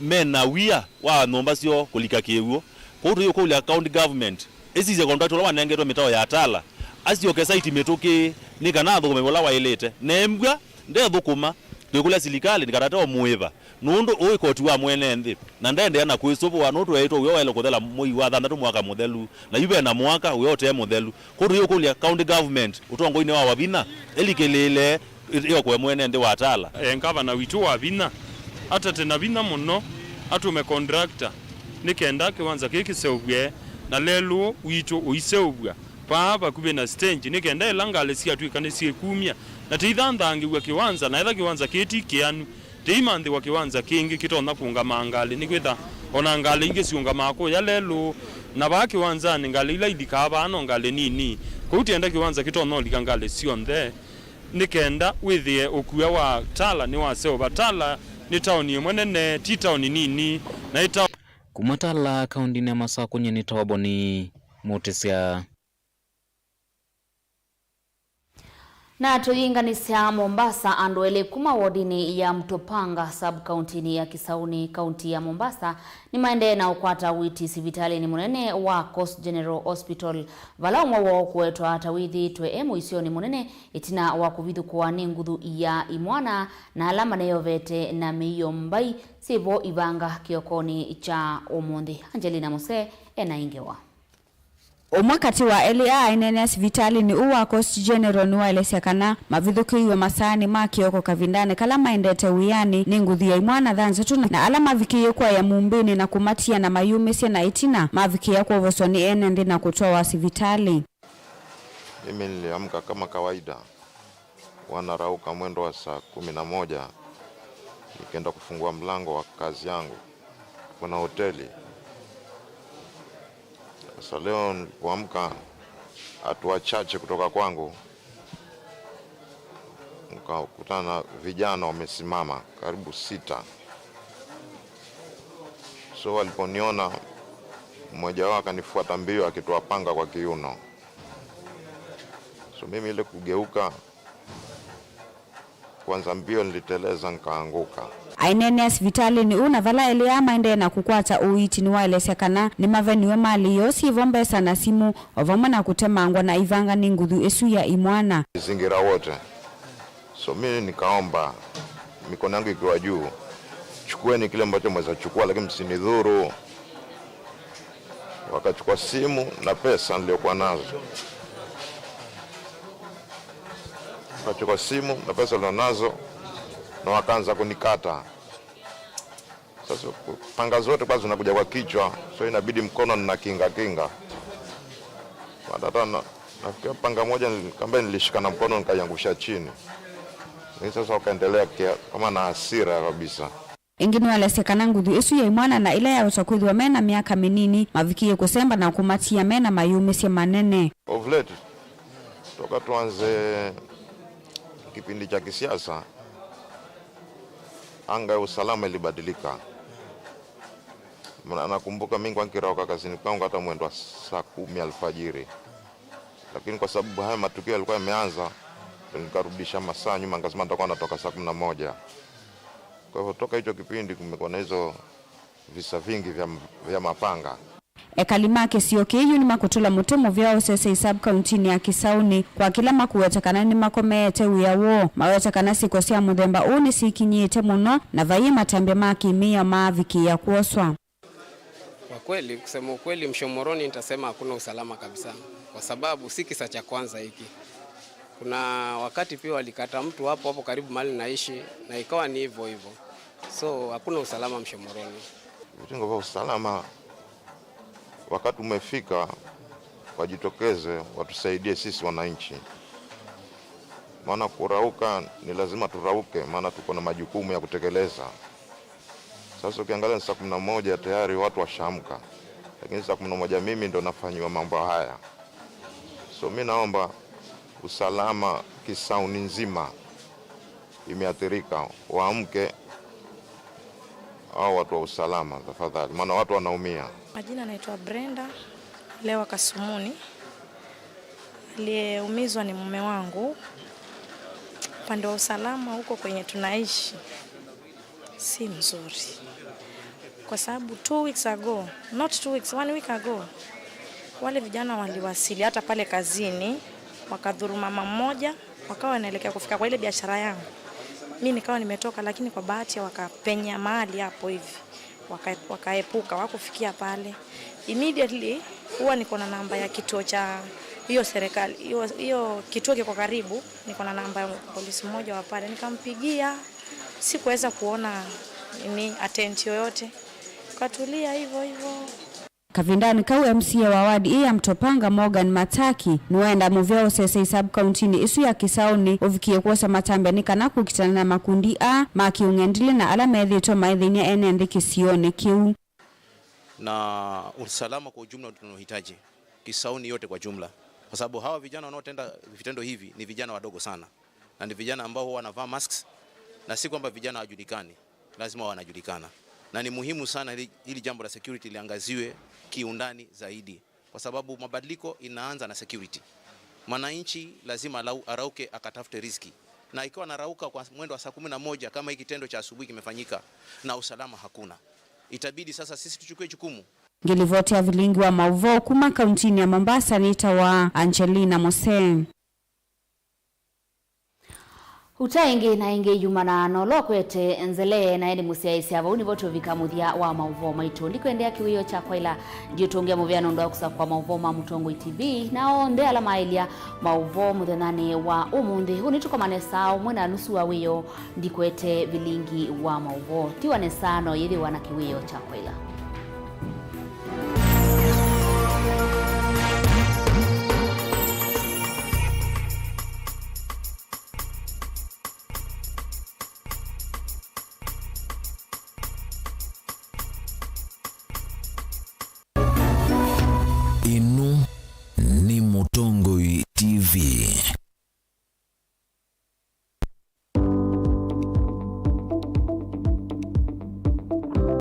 mena wia wa nomba sio kulika kiuo koutu yo kule county government esize contract la wanengetwa mitao ya Tala asio ke site metoke ni kana thukuma wala wailete nembwa nde thukuma twikula silikali nikatatoa muiva nundu oi koti wa mwene nthi na ndende ana kwisopo wa nutu eto uyo wele kuthela moi wa thandatu mwaka muthelu na yube na mwaka uyo te muthelu kutu yo kulia county government utongo-ini wa wabina elikelele iyo kwe mwene nthi wa Tala ngavana witu wa bina hata tena bina muno atume contractor nikenda kiwanza kikiseubwe na lelu witu uiseubwa papa kube na stage nikenda elangale sia twikane sie kumia na teithandhangi wa kiwanza na etha kiwanza kiti kianu teimanthi wa kiwanza kingi kitona kunga mangali nikwitha ona ngali ingi siunga mako ya lelu na ba kiwanza ni ngali ila idikaba no ngali nini kuutienda kiwanza kitona olika ngali sionthe nikenda withie ukua wa Tala ni wa seo Tala ni town ye mwenene ti town nini na ita kumatala kaunti ya Masako nyeni tawaboni motesia na tuyinganisya Mombasa andu ele kuma wodini ya Mtopanga sub-countini ya Kisauni kaunti ya Mombasa ni maende na ukwata witi sivitali ni munene wa Coast General Hospital vala umwa kuetwa tawithi twemu isio ni munene itina wa kuvidhu kuwani nguthu ya imwana na alama neyovete na miyo mbai sivo ivanga kiokoni cha umundi. Angelina Mose enaingewa Omwakati wa LA INNS vitali ni uwa Coast General nuwaelesekana mavithukiwe masani makioko kavindane kala maendete wiyani ni nguthi ya imwana thanzatu na ala mavikiye kwa ya mumbini na kumatia na mayumisya na itina mavikiye kwa vosoni enendi na kutoa wasi vitali. Mimi niliamka kama kawaida wanarauka mwendo wa saa 11 nikaenda kufungua mlango wa kazi yangu kuna hoteli. Sasa leo nilipoamka watu wachache kutoka kwangu nikakutana na vijana wamesimama karibu 6. So waliponiona mmoja wao akanifuata mbio akitoa panga kwa kiuno. So mimi ile kugeuka kwanza mbio niliteleza nikaanguka. INNS vitali ni una vala eliama ende na kukwata uiti ni waelesekana ni maveniwe mali yosi vombesa na simu ovama na kutemangwa na ivanga ni nguthu esu ya imwana zingira wote. So mimi nikaomba mikono yangu ikiwa juu, chukueni kile ambacho mweza chukua lakini msinidhuru. Wakachukua simu na pesa niliyokuwa nazo. Wakachukua simu na pesa niliyonazo na wakaanza kunikata. Sasa panga zote kwanza zinakuja kwa kichwa, so inabidi mkono nina kinga. Madatana nafikia panga moja nikambe nilishika na mkono nikayangusha chini. Sasa wakaendelea kama na hasira kabisa. Ingine walesekana nguthu esu ya imwana na ila ya utakwithwa mena miaka minini mavikiye kusemba na kumatia mena mayumisya manene. Of late toka tuanze kipindi cha kisiasa anga ya usalama ilibadilika. Nakumbuka mimi kwa nikirauka kazini kwangu hata mwendo wa saa 10 alfajiri. Lakini kwa sababu haya matukio yalikuwa yameanza nikarudisha masaa nyuma nikasema nitakuwa natoka saa 11. Kwa hivyo toka hicho kipindi kumekuwa na hizo visa vingi vya mapanga. Ekalimake siyokeyu ni makutula mutemu vyao sese sub county ya Kisauni kwa kila makuwetekana ni makomete uyawo mawetekana sikosia muthemba uni sikinyite muno na vai matambe makimia maviki ya kuoswa. Kwa kweli kusema ukweli Mshomoroni nitasema hakuna usalama kabisa kwa sababu si kisa cha kwanza hiki. Kuna wakati pia walikata mtu hapo karibu mahali naishi na ikawa ni hivyo hivyo. So hakuna usalama Mshomoroni. Vitingo vya usalama wakati umefika wajitokeze watusaidie sisi wananchi. Maana kurauka ni lazima turauke maana tuko na majukumu ya kutekeleza. Sasa ukiangalia saa 11 tayari watu washamka. Lakini saa 11 mimi ndo nafanywa mambo haya. So mimi naomba usalama Kisauni nzima imeathirika, waamke au watu wa usalama tafadhali maana watu wanaumia. Majina naitwa Brenda Lewa Kasumuni. Aliyeumizwa ni mume wangu. Upande wa usalama huko kwenye tunaishi si mzuri. Kwa sababu 2 weeks ago, not 2 weeks, 1 week ago, wale vijana waliwasili hata pale kazini, wakadhuru mama mmoja, wakawa wanaelekea kufika kwa ile biashara yangu. Mimi nikawa nimetoka lakini kwa bahati wakapenya mahali hapo hivi. Wakaepuka wakufikia pale. Immediately huwa niko na namba ya kituo cha hiyo serikali. Hiyo kituo kiko karibu, niko na namba ya polisi mmoja wa pale. Nikampigia, sikuweza kuona ni attention yoyote. Katulia hivyo hivyo. Kavindani kau MCA wa wadi ya Mtopanga Morgan Mataki nuenda muvyao sese sub county ni isu ya Kisauni uvikie kuosa matambe ni kana kukitana na makundi a makiungendile na ala medhito maidhini ya ene Kisioni kiu. Na usalama kwa ujumla tunaohitaji Kisauni yote kwa jumla, kwa sababu hawa vijana wanaotenda vitendo hivi ni vijana wadogo sana na ni vijana ambao wanavaa masks, na si kwamba vijana hawajulikani, lazima wanajulikana. Na ni muhimu sana hili jambo la security liangaziwe kiundani zaidi, kwa sababu mabadiliko inaanza na security. Mwananchi lazima arauke akatafute riziki, na ikiwa narauka kwa mwendo wa saa 11 kama hiki kitendo cha asubuhi kimefanyika na usalama hakuna, itabidi sasa sisi tuchukue jukumu. Ngilivoti ya Vilingi wa Mauvoo kuma kauntini ya Mombasa nita wa Angelina Mose. Utaingi na ingi jumana nolo kwete nzele na eni musiaisi hava univotu vikamuthia wa Mauvoo maitu ndikuendea kiwiyo cha kwaila jitungia muviano ndo kusa kwa Mauvoo Mamutongo TV nao nde ala mailia Mauvoo muthenani wa umundi unituko manesao mwena nusu wa wiyo ndikwete Vilingi wa Mauvoo tiwa nesano yidi wana kiwiyo cha kwaila.